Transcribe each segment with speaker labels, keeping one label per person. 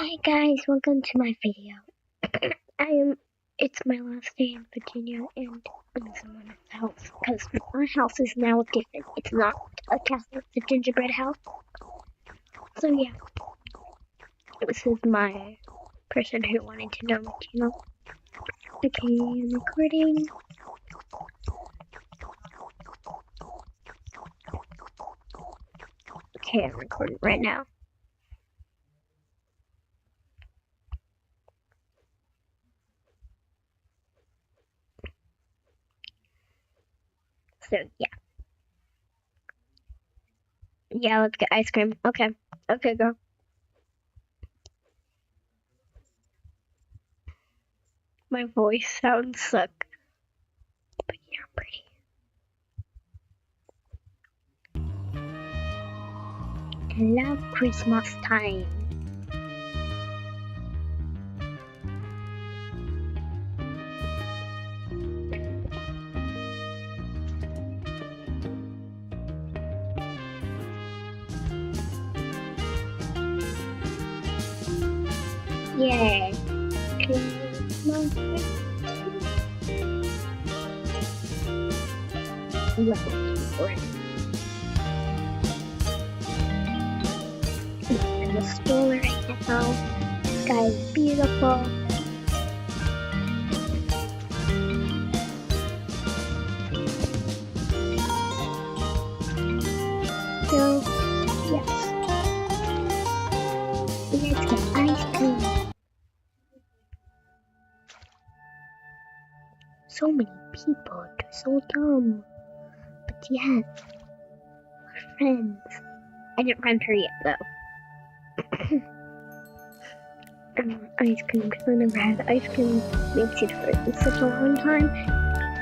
Speaker 1: Hi guys, welcome to my video. It's my last day in Virginia and I'm in someone's house because my house is now different. It's not a castle, it's a gingerbread house. So yeah, this is my person who wanted to know my channel. Okay, I'm recording. Okay, I'm recording right now. So yeah. Yeah, let's get ice cream. Okay. Okay, go. My voice sounds suck. But yeah, I'm pretty. I love Christmas time. Yeah. Christmas. In the store right now. Sky is beautiful. So, yes. Let's get ice cream. So many people, they're so dumb. But yes, we're friends. I didn't friend her yet though. Ice cream, because I never had ice cream makes it for such a long time.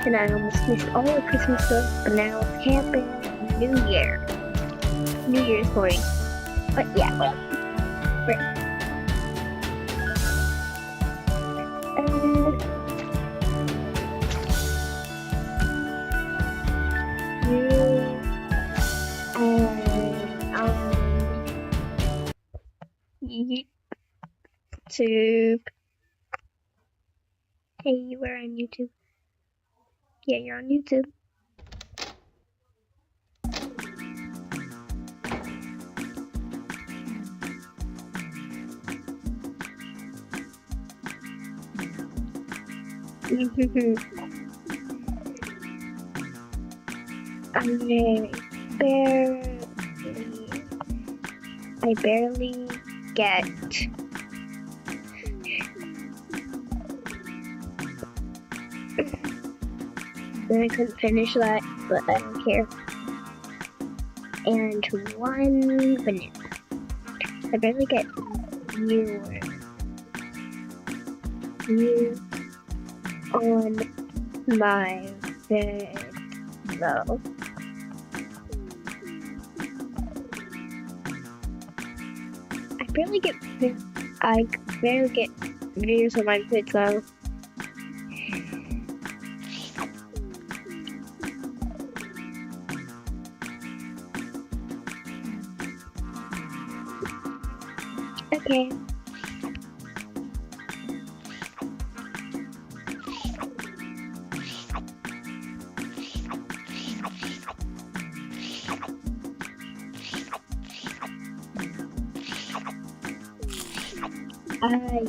Speaker 1: And I almost missed all the Christmas stuff, but now it's happened. New Year. New Year's morning. But yeah, well. Right. YouTube. Hey, we're on YouTube. Yeah, you're on YouTube. I barely get and I couldn't finish that, but I don't care. And 1 banana. I barely get views on my video. I barely get views on my video. Okay.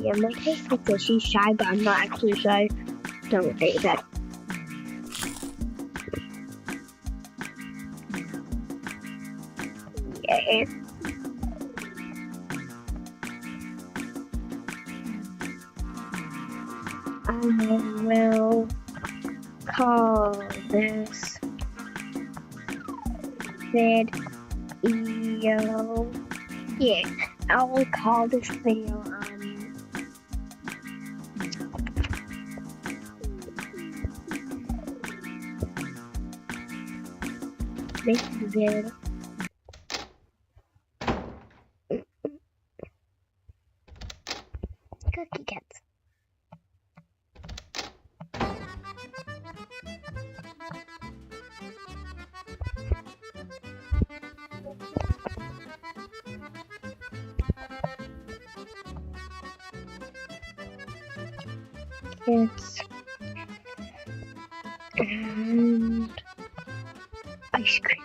Speaker 1: Yeah, my sister says she's shy, but I'm not actually shy. Don't say that. Yeah. I will call this video. Yeah, I will call this video this video. Cookie Cats. biscuits, and ice cream.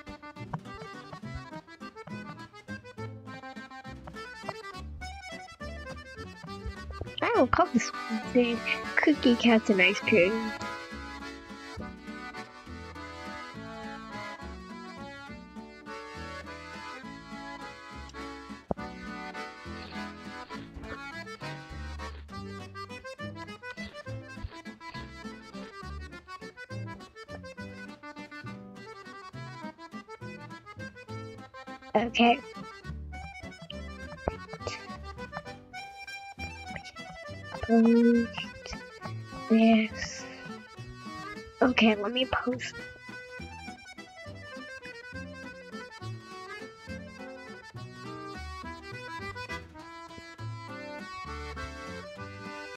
Speaker 1: I don't call this the cookie cats and ice cream. Okay. Post this. Okay, let me post